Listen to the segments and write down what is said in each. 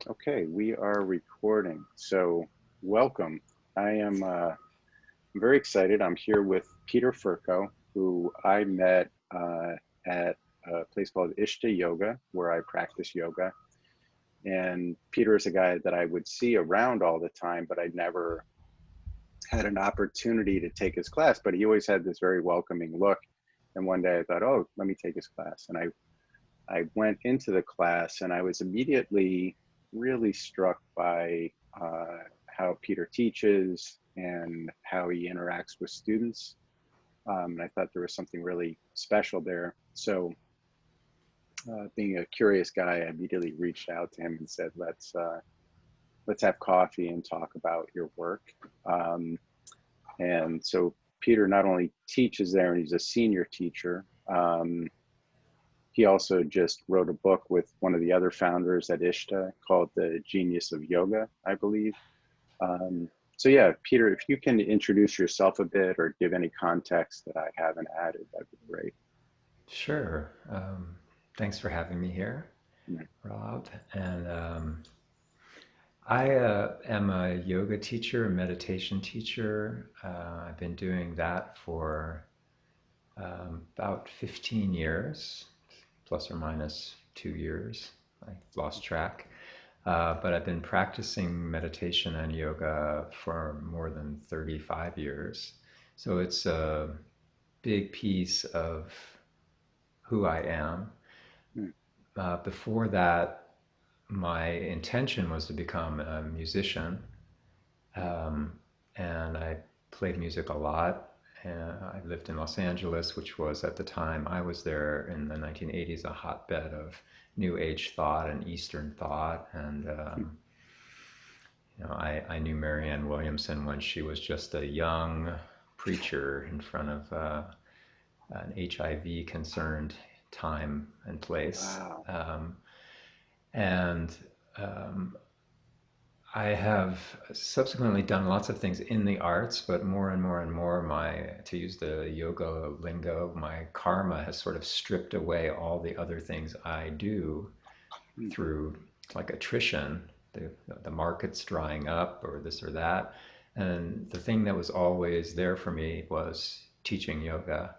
Okay, we are recording. So, welcome. I am very excited. I'm here with Peter Ferko, who I met at a place called Ishta Yoga, where I practice yoga. And Peter is a guy that I would see around all the time, but I never had an opportunity to take his class. But he always had this very welcoming look. And one day I thought, oh, let me take his class. And I went into the class and I was immediately really struck by how Peter teaches and how he interacts with students. And I thought there was something really special there. So being a curious guy, I immediately reached out to him and said, let's have coffee and talk about your work. Um, and so Peter not only teaches there, and he's a senior teacher, he also just wrote a book with one of the other founders at Ishta called The Genius of Yoga, I believe. So yeah, Peter, if you can introduce yourself a bit or give any context that I haven't added, that'd be great. Sure. Thanks for having me here, Mm. Rob. And I am a yoga teacher, a meditation teacher. I've been doing that for about 15 years, plus or minus 2 years. I lost track. But I've been practicing meditation and yoga for more than 35 years. So it's a big piece of who I am. Mm. Before that, my intention was to become a musician, um, and I played music a lot. I lived in Los Angeles, which was at the time I was there in the 1980s a hotbed of New Age thought and Eastern thought. And Mm. I knew Marianne Williamson when she was just a young preacher in front of an HIV concerned time and place. Wow. And um, I have subsequently done lots of things in the arts, but more and more and more, to use the yoga lingo, my karma has sort of stripped away all the other things I do Mm. through like attrition. The market's drying up or this or that. And the thing that was always there for me was teaching yoga.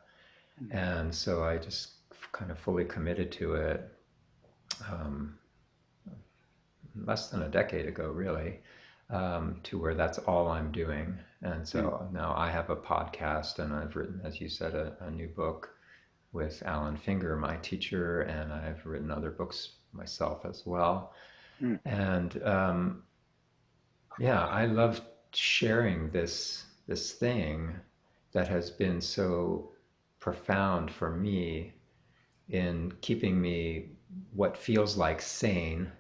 Mm. And so I just kind of fully committed to it um, less than a decade ago, really, to where that's all I'm doing. And Mm. so now I have a podcast, and I've written, as you said, a new book with Alan Finger, my teacher, and I've written other books myself as well. Mm. And yeah, I love sharing this thing that has been so profound for me in keeping me what feels like sane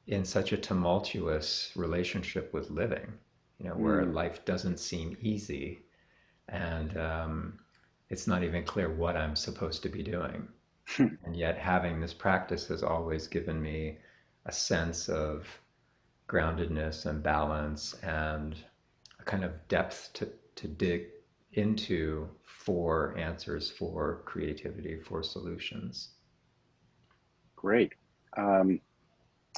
in such a tumultuous relationship with living, where Mm. life doesn't seem easy, and it's not even clear what I'm supposed to be doing. And yet, having this practice has always given me a sense of groundedness and balance and a kind of depth to dig into for answers, for creativity, for solutions. Great. Um,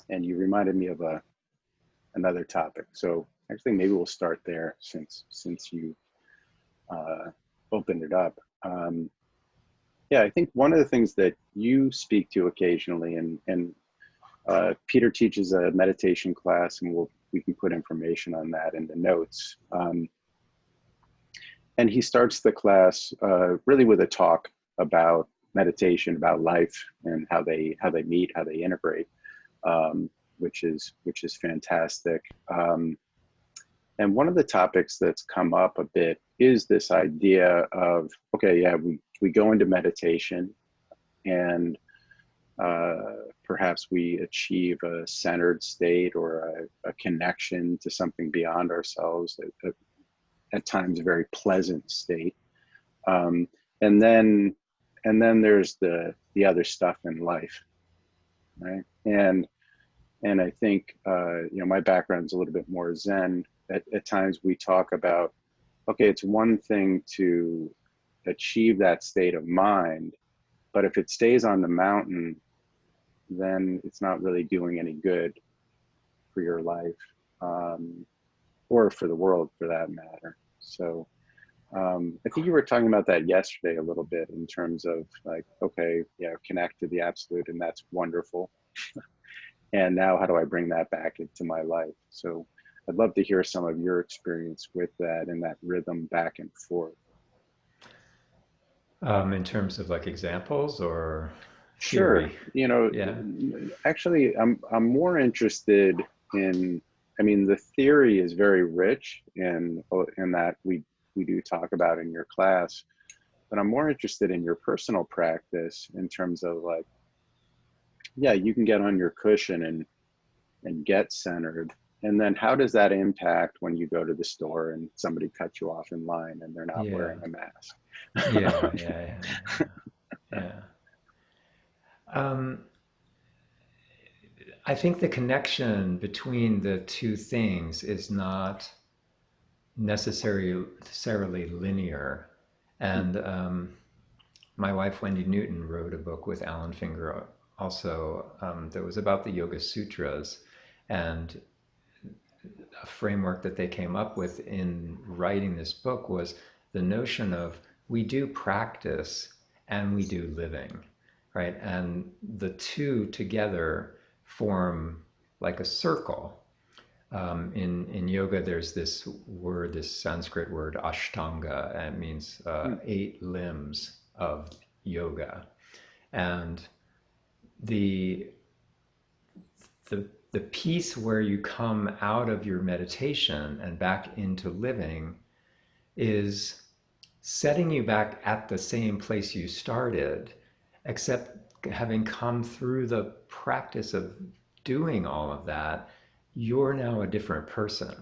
and you reminded me of another topic. So actually, maybe we'll start there since you uh, opened it up. Yeah, I think one of the things that you speak to occasionally, and Peter teaches a meditation class, and we can put information on that in the notes. And he starts the class really with a talk about meditation, about life, and how they meet, how they integrate, um, which is fantastic. And one of the topics that's come up a bit is this idea of, okay, yeah, we go into meditation and perhaps we achieve a centered state or a connection to something beyond ourselves, at times a very pleasant state. Um, and then there's the other stuff in life, right? And I think my background's a little bit more Zen. At times we talk about, okay, it's one thing to achieve that state of mind, but if it stays on the mountain, then it's not really doing any good. for your life, or for the world for that matter. So I think you were talking about that yesterday a little bit in terms of like, okay, yeah, connect to the absolute, and that's wonderful. And now how do I bring that back into my life? So I'd love to hear some of your experience with that and that rhythm back and forth. In terms of like examples or Sure. theory? You know, Yeah. actually, I'm more interested in, I mean, the theory is very rich in that we do talk about in your class, but I'm more interested in your personal practice in terms of like, yeah, you can get on your cushion and get centered. And then how does that impact when you go to the store and somebody cuts you off in line and they're not Yeah. wearing a mask? Yeah. Yeah. Yeah. Um, I think the connection between the two things is not necessarily linear. And my wife, Wendy Newton, wrote a book with Alan Finger also that was about the Yoga Sutras. And a framework that they came up with in writing this book was the notion of we do practice and we do living, right? And the two together form like a circle. In yoga, there's this word, this Sanskrit word, Ashtanga, and it means Hmm. 8 limbs of yoga. And the the piece where you come out of your meditation and back into living is setting you back at the same place you started, except having come through the practice of doing all of that, you're now a different person.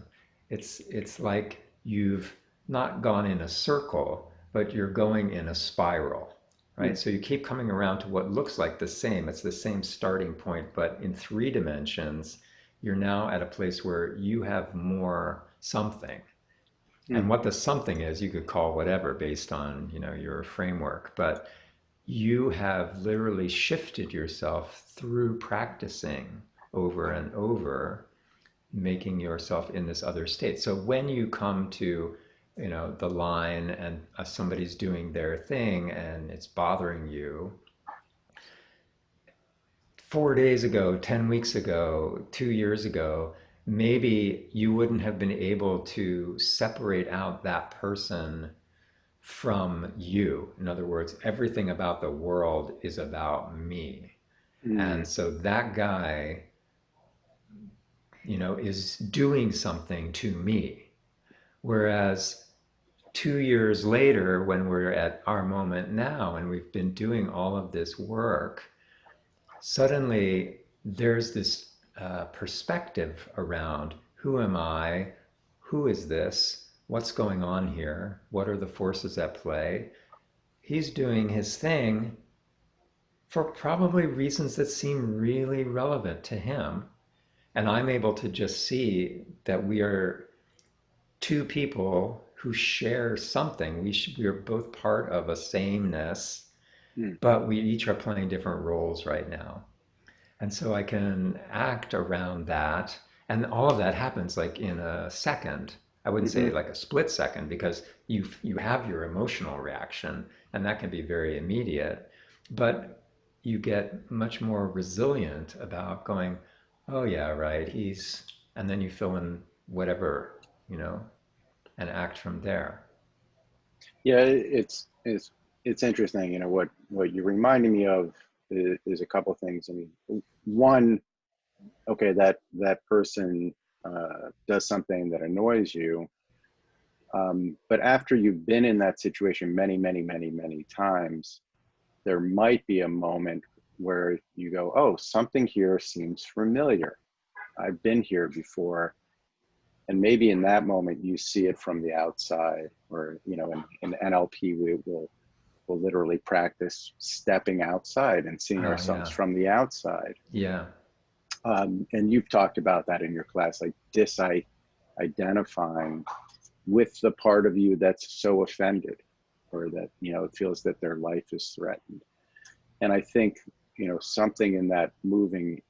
It's like you've not gone in a circle, but you're going in a spiral, Hmm. right? So you keep coming around to what looks like the same. It's the same starting point, but in 3 dimensions, you're now at a place where you have more something. Hmm. And what the something is, you could call whatever based on, your framework, but you have literally shifted yourself through practicing over and over, making yourself in this other state. So when you come to, the line and somebody's doing their thing and it's bothering you, 4 days ago, 10 weeks ago, 2 years ago, maybe you wouldn't have been able to separate out that person from you. In other words, everything about the world is about me. Hmm. And so that guy, is doing something to me. Whereas 2 years later, when we're at our moment now and we've been doing all of this work, suddenly there's this perspective around who am I? Who is this? What's going on here? What are the forces at play? He's doing his thing for probably reasons that seem really relevant to him. And I'm able to just see that we are two people who share something. We are both part of a sameness, Hmm. but we each are playing different roles right now. And so I can act around that. And all of that happens like in a second. I wouldn't say Hmm. like a split second because you have your emotional reaction and that can be very immediate. But you get much more resilient about going, oh yeah, right, and then you fill in whatever, you know, and act from there. Yeah, it's interesting. You know what you're reminding me of is a couple things. I mean, one, okay, that person does something that annoys you, but after you've been in that situation many, many, many, many times, there might be a moment where you go, "Oh, something here seems familiar. I've been here before." And maybe in that moment you see it from the outside, or in NLP we'll literally practice stepping outside and seeing Oh ourselves yeah, from the outside. yeah, And you've talked about that in your class, like identifying with the part of you that's so offended, or that feels that their life is threatened. And I think something in that moving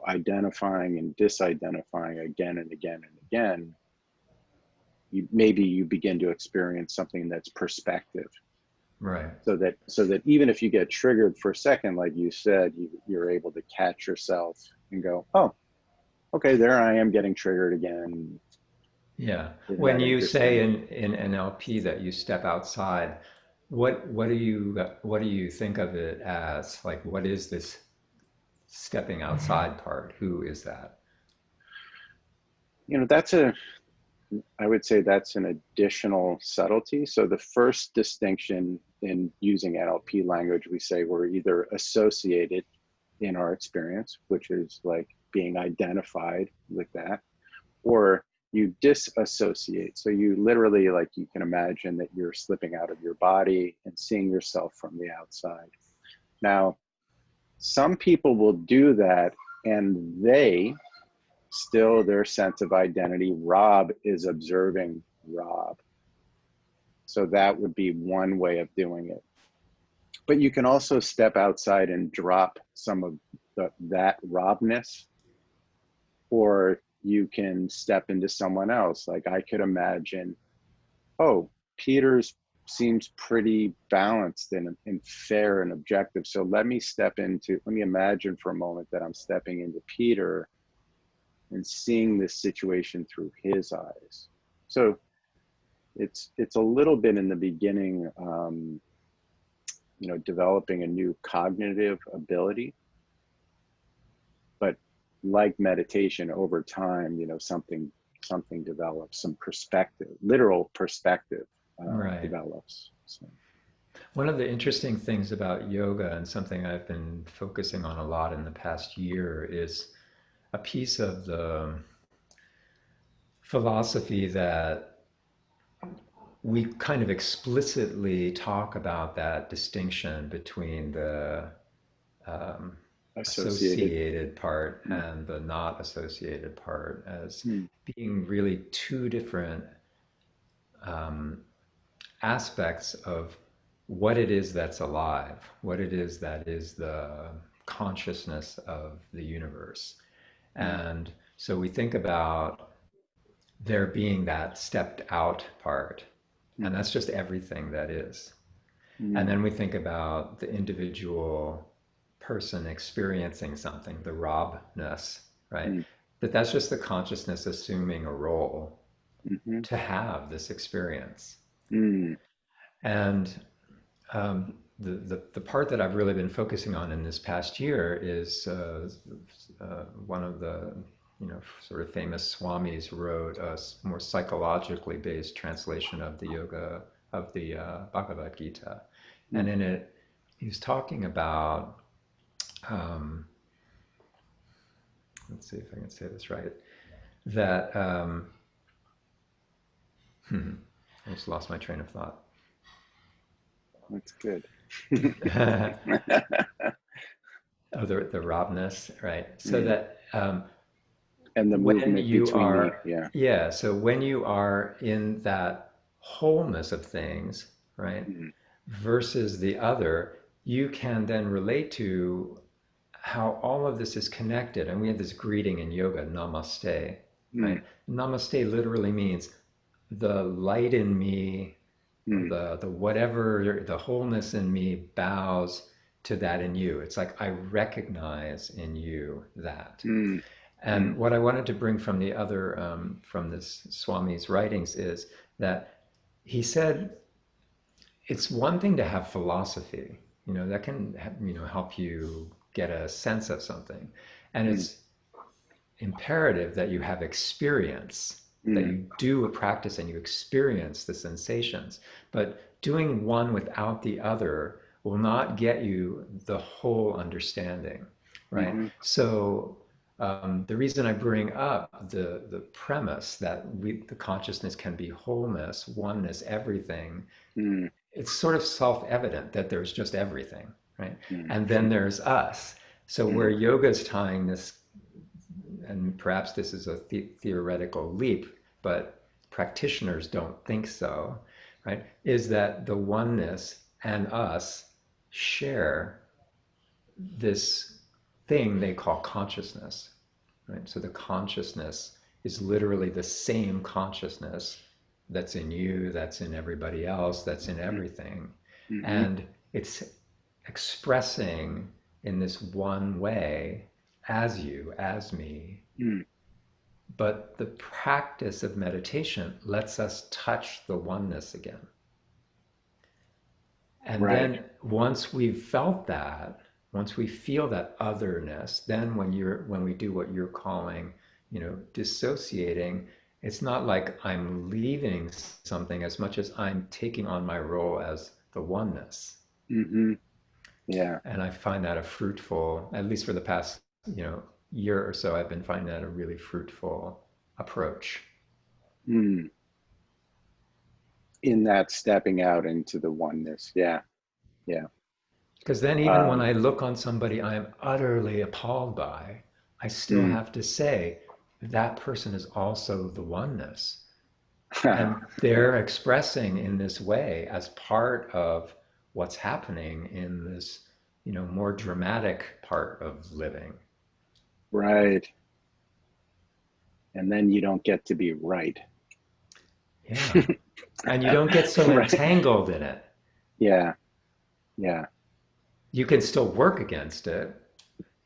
identifying and disidentifying again and again and again, maybe you begin to experience something that's perspective. Right. So that even if you get triggered for a second, like you said, you're able to catch yourself and go, oh, okay, there I am getting triggered again. Yeah. Isn't When that you say interesting? in NLP that you step outside, what do you think of it as? Like, what is this stepping outside part? Who is that? That's I would say that's an additional subtlety. So the first distinction in using NLP language, we say we're either associated in our experience, which is like being identified with that, or you disassociate. So you literally, like, you can imagine that you're slipping out of your body and seeing yourself from the outside. Now, some people will do that and their sense of identity, Rob is observing Rob. So that would be one way of doing it. But you can also step outside and drop some of that Robness, or you can step into someone else. Like, I could imagine, oh, Peter's seems pretty balanced and fair and objective. So let me imagine for a moment that I'm stepping into Peter and seeing this situation through his eyes. So it's a little bit in the beginning, developing a new cognitive ability, but like meditation, over time, something develops, some perspective, literal perspective Right. develops. So. One of the interesting things about yoga, and something I've been focusing on a lot in the past year, is a piece of the philosophy that we kind of explicitly talk about that distinction between the um, Associated. associated part Mm. and the not associated part as Mm. being really two different um, aspects of what it is that's alive, what it is that is the consciousness of the universe. Mm. And so we think about there being that stepped out part, and Mm. that's just everything that is. And Mm. then we think about the individual person experiencing something, the robness, right? Mm. But that's just the consciousness assuming a role Mm-hmm. to have this experience. Mm. And the part that I've really been focusing on in this past year is one of the sort of famous swamis wrote a more psychologically based translation of the yoga of the Bhagavad Gita, and Mm. in it he was talking about um, let's see if I can say this right, that I just lost my train of thought. That's good. Oh, the robness, right? So Mm. that And the when movement you between the, are, yeah. yeah, so when you are in that wholeness of things, right, Mm. versus the other, you can then relate to how all of this is connected. And we have this greeting in yoga, namaste, Mm. right? Namaste literally means the light in me, Mm. the whatever, the wholeness in me bows to that in you. It's like I recognize in you that. Mm. And Mm. what I wanted to bring from the other, from this Swami's writings is that he said it's one thing to have philosophy, that can, help you get a sense of something. And Mm. it's imperative that you have experience, that Mm. you do a practice and you experience the sensations. But doing one without the other will not get you the whole understanding, right? Mm-hmm. So the reason I bring up the premise that the consciousness can be wholeness, oneness, everything, Mm. it's sort of self-evident that there's just everything, right? Mm. And then there's us. So where Mm. yoga is tying this, and perhaps this is a theoretical leap, but practitioners don't think so, right? Is that the oneness and us share this thing they call consciousness, right? So the consciousness is literally the same consciousness that's in you, that's in everybody else, that's in everything. Mm-hmm. And it's expressing in this one way as you, as me. Mm. But the practice of meditation lets us touch the oneness again. And Right. then once we've felt that, once we feel that otherness, then when we do what you're calling, dissociating, it's not like I'm leaving something as much as I'm taking on my role as the oneness. Mm-hmm. Yeah. And I find that a fruitful, at least for the past, year or so, I've been finding that a really fruitful approach. Mm. In that stepping out into the oneness. Yeah. Yeah. Because then, even when Um, I look on somebody I am utterly appalled by, I still mm. have to say that person is also the oneness. And Yeah. they're expressing in this way as part of what's happening in this, more dramatic part of living. Right. And then you don't get to be right. Yeah. And you don't get so Right. entangled in it. Yeah. Yeah. You can still work against it,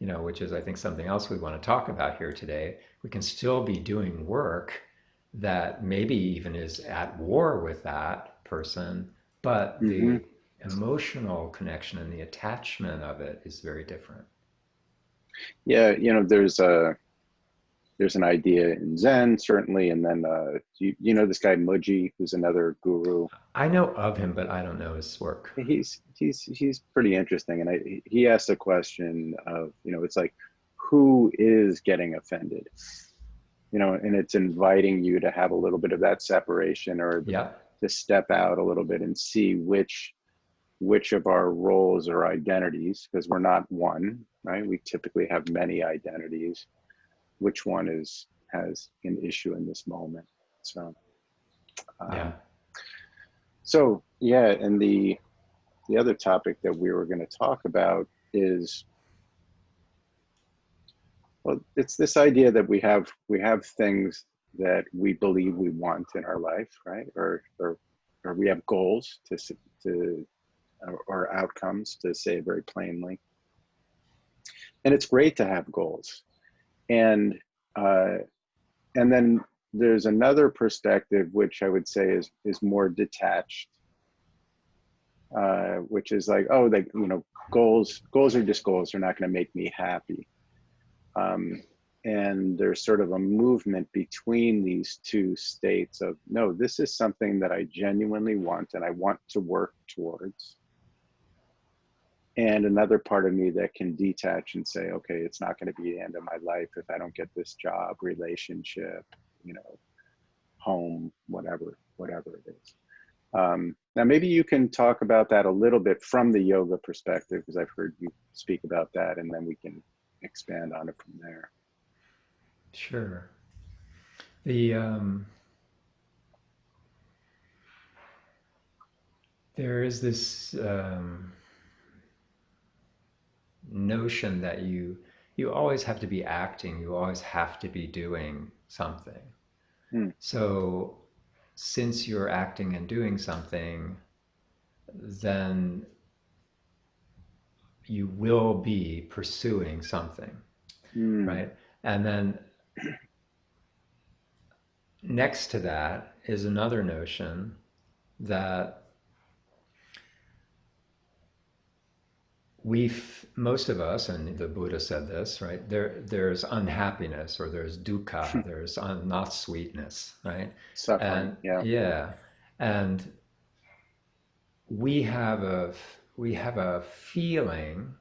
which is, I think, something else we want to talk about here today. We can still be doing work that maybe even is at war with that person, but Mm-hmm. the emotional connection and the attachment of it is very different. Yeah. There's an idea in Zen, certainly, and then you know this guy Muji, who's another guru. I know of him, but I don't know his work. He's pretty interesting, and he asked a question of, it's like, who is getting offended, and it's inviting you to have a little bit of that separation, or Yeah. to step out a little bit and see which of our roles or identities, because we're not one, right? We typically have many identities. Which one has an issue in this moment? So, Yeah. um, so yeah, and the other topic that we were going to talk about is, well, it's this idea that we have things that we believe we want in our life, right? Or we have goals to or outcomes, to say it very plainly. And it's great to have goals. And uh, and then there's another perspective, which I would say is more detached, which is like, oh, goals are just goals. They're not going to make me happy. And there's sort of a movement between these two states of, no, this is something that I genuinely want and I want to work towards. And another part of me that can detach and say, okay, it's not going to be the end of my life if I don't get this job, relationship, home, whatever it is. Now, maybe you can talk about that a little bit from the yoga perspective, because I've heard you speak about that, and then we can expand on it from there. Sure. The there is this notion that you always have to be acting, you always have to be doing something. Hmm. So since you're acting and doing something, then you will be pursuing something, Hmm. right? And then next to that is another notion that most of us, and the Buddha said this, right? There's unhappiness, or there's dukkha, there's not sweetness, right? Suffering, And yeah. yeah, and we have a we have a feeling,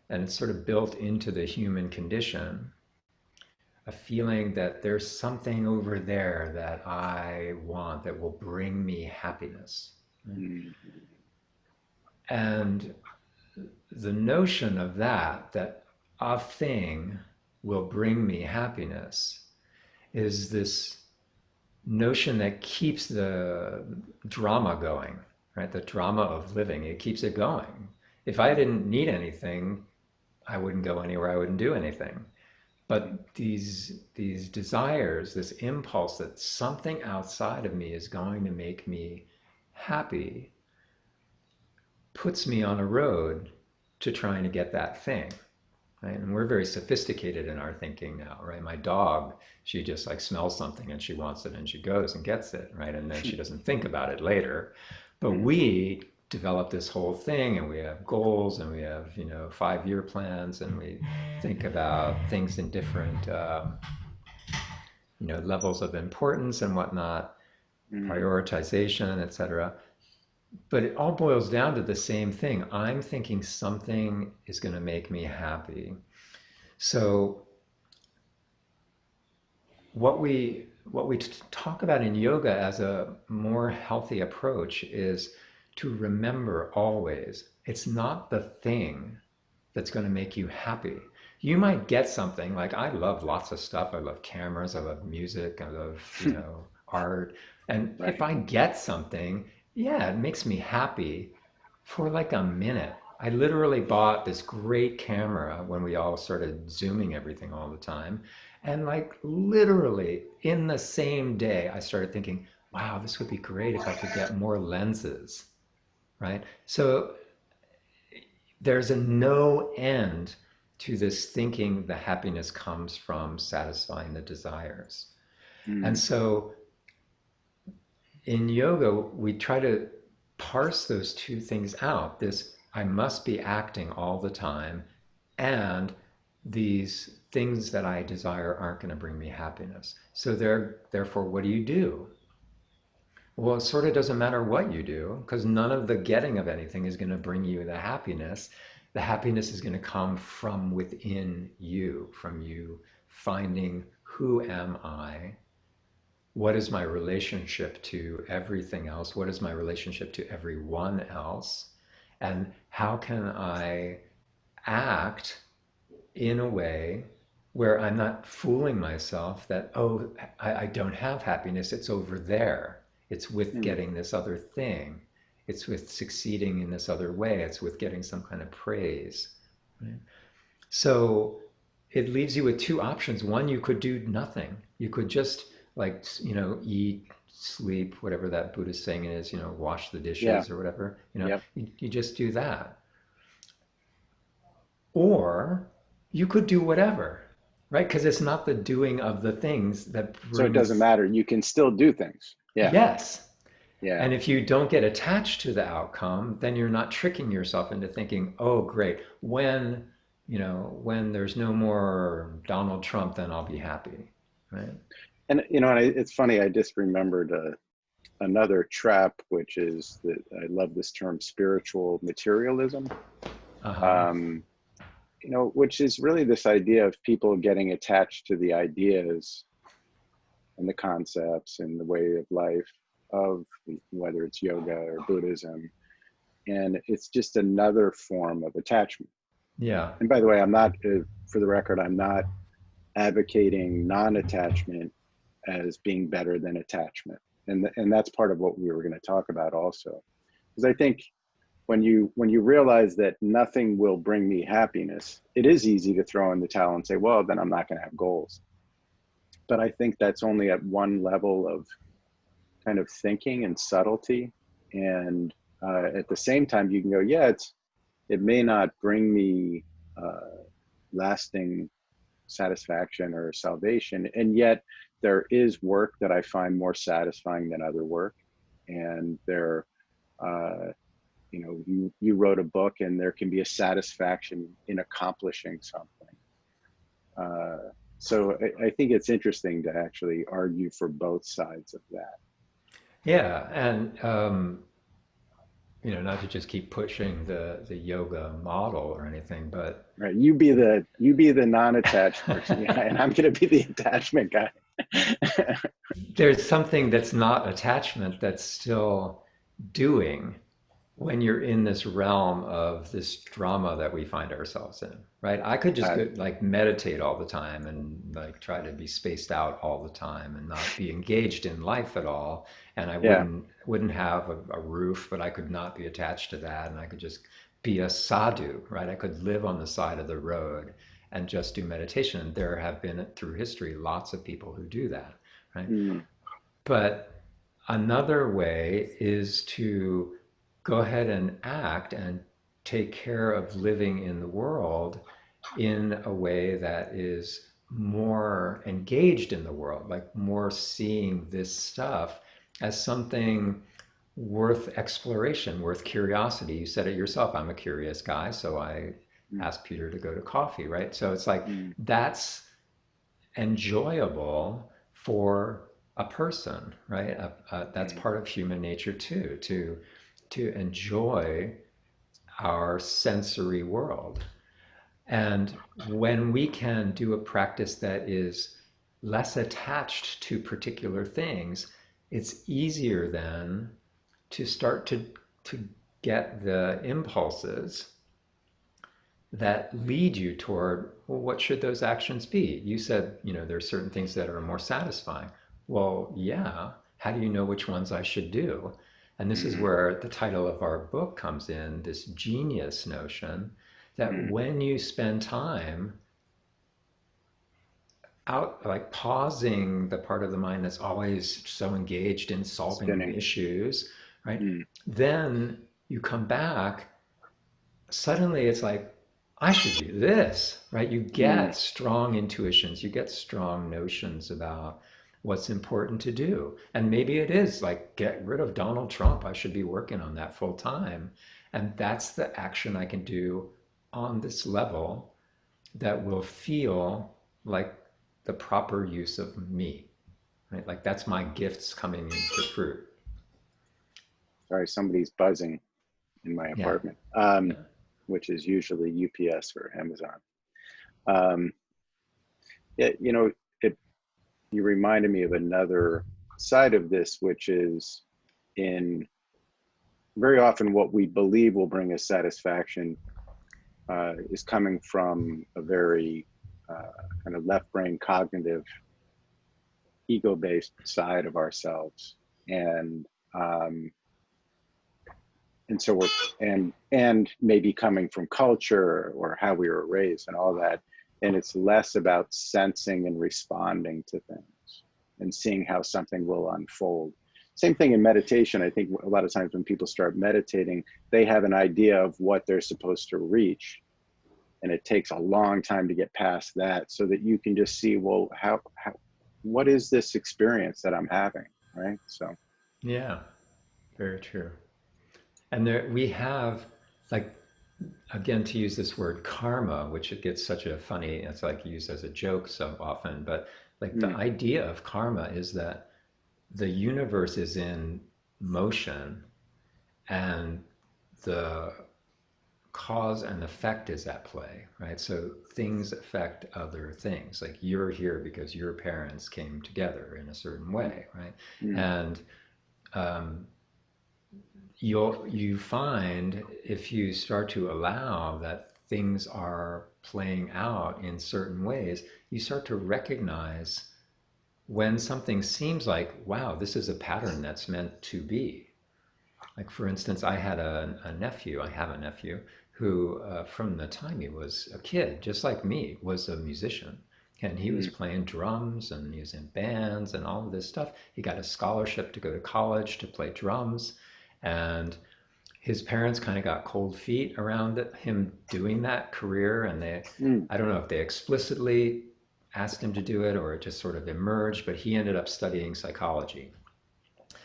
and it's sort of built into the human condition, a feeling that there's something over there that I want that will bring me happiness. Right? Hmm. And the notion of that a thing will bring me happiness, is this notion that keeps the drama going, right? The drama of living, it keeps it going. If I didn't need anything, I wouldn't go anywhere, I wouldn't do anything. But these desires, this impulse that something outside of me is going to make me happy, puts me on a road to trying to get that thing. Right? And we're very sophisticated in our thinking now, right? My dog, she just like smells something and she wants it and she goes and gets it, right? And then she doesn't think about it later. But we develop this whole thing, and we have goals, and we have, 5-year plans, and we think about things in different, levels of importance and whatnot, Mm-hmm. prioritization, etc. But it all boils down to the same thing. I'm thinking something is going to make me happy. So what we talk about in yoga as a more healthy approach is to remember always it's not the thing that's going to make you happy. You might get something like, I love lots of stuff. I love cameras, I love music, I love, art. And if Right. I get something, yeah, it makes me happy for like a minute. I literally bought this great camera when we all started zooming everything all the time. And like literally in the same day, I started thinking, wow, this would be great if I could get more lenses, right? So there's a no end to this thinking the happiness comes from satisfying the desires. And Mm-hmm. so in yoga, we try to parse those two things out. This, I must be acting all the time, and these things that I desire aren't going to bring me happiness. So therefore, what do you do? Well, it sort of doesn't matter what you do, because none of the getting of anything is going to bring you the happiness. The happiness is going to come from within you, from you finding, who am I? What is my relationship to everything else? What is my relationship to everyone else? And how can I act in a way where I'm not fooling myself that, oh, I don't have happiness, it's over there. It's with Mm-hmm. getting this other thing. It's with succeeding in this other way. It's with getting some kind of praise. Right? So it leaves you with two options. One, you could do nothing. You could just like, eat, sleep, whatever that Buddhist saying is, wash the Yeah. dishes or whatever, Yep. you just do that. Or you could do whatever, right? Because it's not the doing of the things that So it doesn't brings, matter. You can still do things. Yeah. yes. Yeah. And if you don't get attached to the outcome, then you're not tricking yourself into thinking, oh, great, when there's no more Donald Trump, then I'll be happy, right? And it's funny. I just remembered another trap, which is that I love this term, spiritual materialism. Uh-huh. Um, which is really this idea of people getting attached to the ideas and the concepts and the way of life of whether it's yoga or Buddhism. And it's just another form of attachment. Yeah. And by the way, I'm not, for the record, I'm not advocating non-attachment as being better than attachment. And that's part of what we were going to talk about also. Because I think when you realize that nothing will bring me happiness, it is easy to throw in the towel and say, well, then I'm not going to have goals. But I think that's only at one level of kind of thinking and subtlety. And at the same time, you can go, yeah, it may not bring me lasting satisfaction or salvation, and yet there is work that I find more satisfying than other work. And there, you wrote a book, and there can be a satisfaction in accomplishing something. So I think it's interesting to actually argue for both sides of that. Yeah. And, not to just keep pushing the yoga model or anything, but Right? You be the non-attached person, yeah, and I'm going to be the attachment guy. there's something that's not attachment that's still doing when you're in this realm of this drama that we find ourselves in, right? I could just uh, go, like, meditate all the time and like try to be spaced out all the time and not be engaged in life at all, and I yeah, wouldn't have a roof, but I could not be attached to that, and I could just be a sadhu, right? I could live on the side of the road and just do meditation. There have been through history lots of people who do that, right? Mm, But another way is to go ahead and act and take care of living in the world in a way that is more engaged in the world, like more seeing this stuff as something worth exploration, worth curiosity. You said it yourself, I'm a curious guy, so I mm, asked Peter to go to coffee, right? So it's like mm, that's enjoyable for a person, right? That's mm, part of human nature too, to enjoy our sensory world. And when we can do a practice that is less attached to particular things, it's easier then to start to get the impulses that lead you toward, well, what should those actions be? You said, there are certain things that are more satisfying. Well, yeah. How do you know which ones I should do? And this is mm, where the title of our book comes in, this genius notion that mm. when you spend time out, like pausing the part of the mind that's always so engaged in solving Spinning. issues, right? Mm, Then you come back, suddenly it's like, I should do this, right? You mm, get strong intuitions, you get strong notions about what's important to do. And maybe it is like, get rid of Donald Trump. I should be working on that full time. And that's the action I can do on this level that will feel like the proper use of me, right? Like that's my gifts coming into fruit. sorry, somebody's buzzing in my Yeah. apartment, Yeah. which is usually UPS or Amazon. Um, yeah, it, you reminded me of another side of this, which is in very often what we believe will bring us satisfaction is coming from a very kind of left brain cognitive ego based side of ourselves. And um, and so we're and maybe coming from culture or how we were raised and all that, and it's less about sensing and responding to things and seeing how something will unfold. Same thing in meditation. I think a lot of times when people start meditating, they have an idea of what they're supposed to reach, and it takes a long time to get past that so that you can just see, well, how what is this experience that I'm having, right? So Yeah. Very true. And there we have, like, again, to use this word karma, which it gets such a funny, it's like used as a joke so often, but like the mm, idea of karma is that the universe is in motion and the cause and effect is at play, right? So things affect other things. Like you're here because your parents came together in a certain mm, way, right? mm, And um, you find if you start to allow that things are playing out in certain ways, you start to recognize when something seems like, wow, this is a pattern that's meant to be. Like, for instance, I had a nephew, I have a nephew, who, from the time he was a kid, just like me, was a musician. And he was mm, playing drums and he was in bands and all of this stuff. He got a scholarship to go to college to play drums. And his parents kind of got cold feet around him doing that career. And mm, I don't know if they explicitly asked him to do it or it just sort of emerged, but he ended up studying psychology.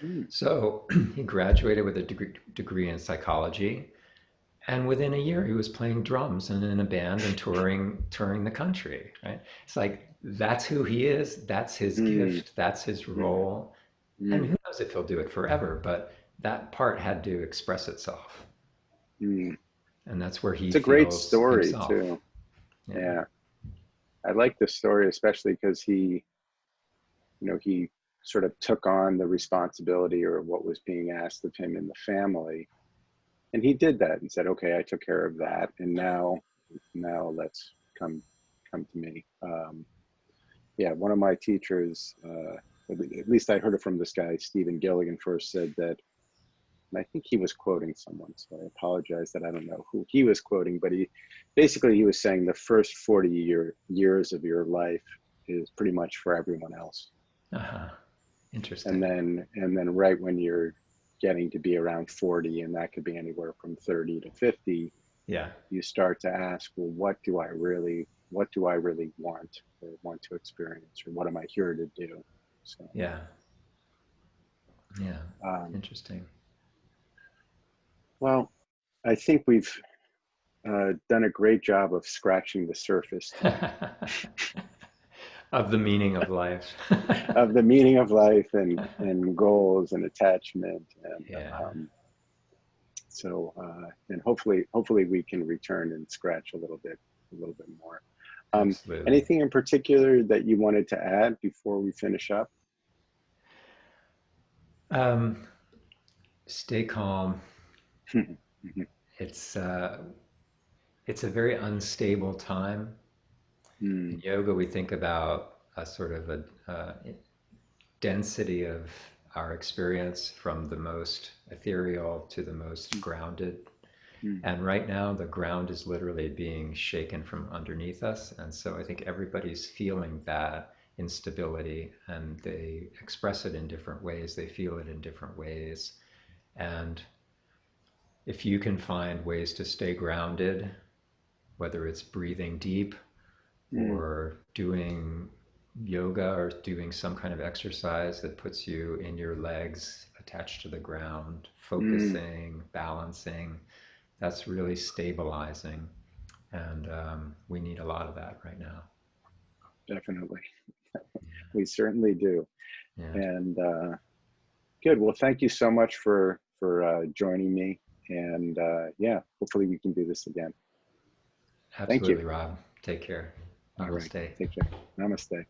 mm. So he graduated with a degree in psychology, and within a year he was playing drums and in a band and touring the country. Right? It's like that's who he is. That's his Mm, gift. That's his mm, role. And mm, who knows if he'll do it forever? But that part had to express itself, mm. and that's where he It's a great feels story himself. too. Yeah. Yeah, I like this story especially because he sort of took on the responsibility or what was being asked of him in the family, and he did that and said, "Okay, I took care of that, and now let's come to me." Yeah, one of my teachers, at least I heard it from this guy Stephen Gilligan first, said that and I think he was quoting someone, so I apologize that I don't know who he was quoting, but he was saying the first 40 years of your life is pretty much for everyone else. Uh-huh. And Interesting. then right when you're getting to be around 40, and that could be anywhere from 30 to 50, Yeah. you start to ask, well, what do I really want or want to experience, or what am I here to do? So, Yeah. Yeah. um, Interesting. well, I think we've done a great job of scratching the surface today Of the meaning of life. of the meaning of life and goals and attachment. And Yeah. and hopefully we can return and scratch a little bit more. Absolutely. Anything in particular that you wanted to add before we finish up? Um, Stay calm. Mhm. It's uh, it's a very unstable time. In Mm, yoga, we think about a sort of density of our experience from the most ethereal to the most grounded. mm, And right now, the ground is literally being shaken from underneath us. And so I think everybody's feeling that instability, and they express it in different ways. They feel it in different ways. And if you can find ways to stay grounded, whether it's breathing deep mm, or doing yoga or doing some kind of exercise that puts you in your legs attached to the ground, mm, focusing, balancing, that's really stabilizing. And we need a lot of that right now. definitely. We certainly do. Yeah, And good. Well, thank you so much for joining me. And yeah, hopefully we can do this again. Thank you. absolutely, Rob. Take care. All right. Namaste. Take care. Namaste.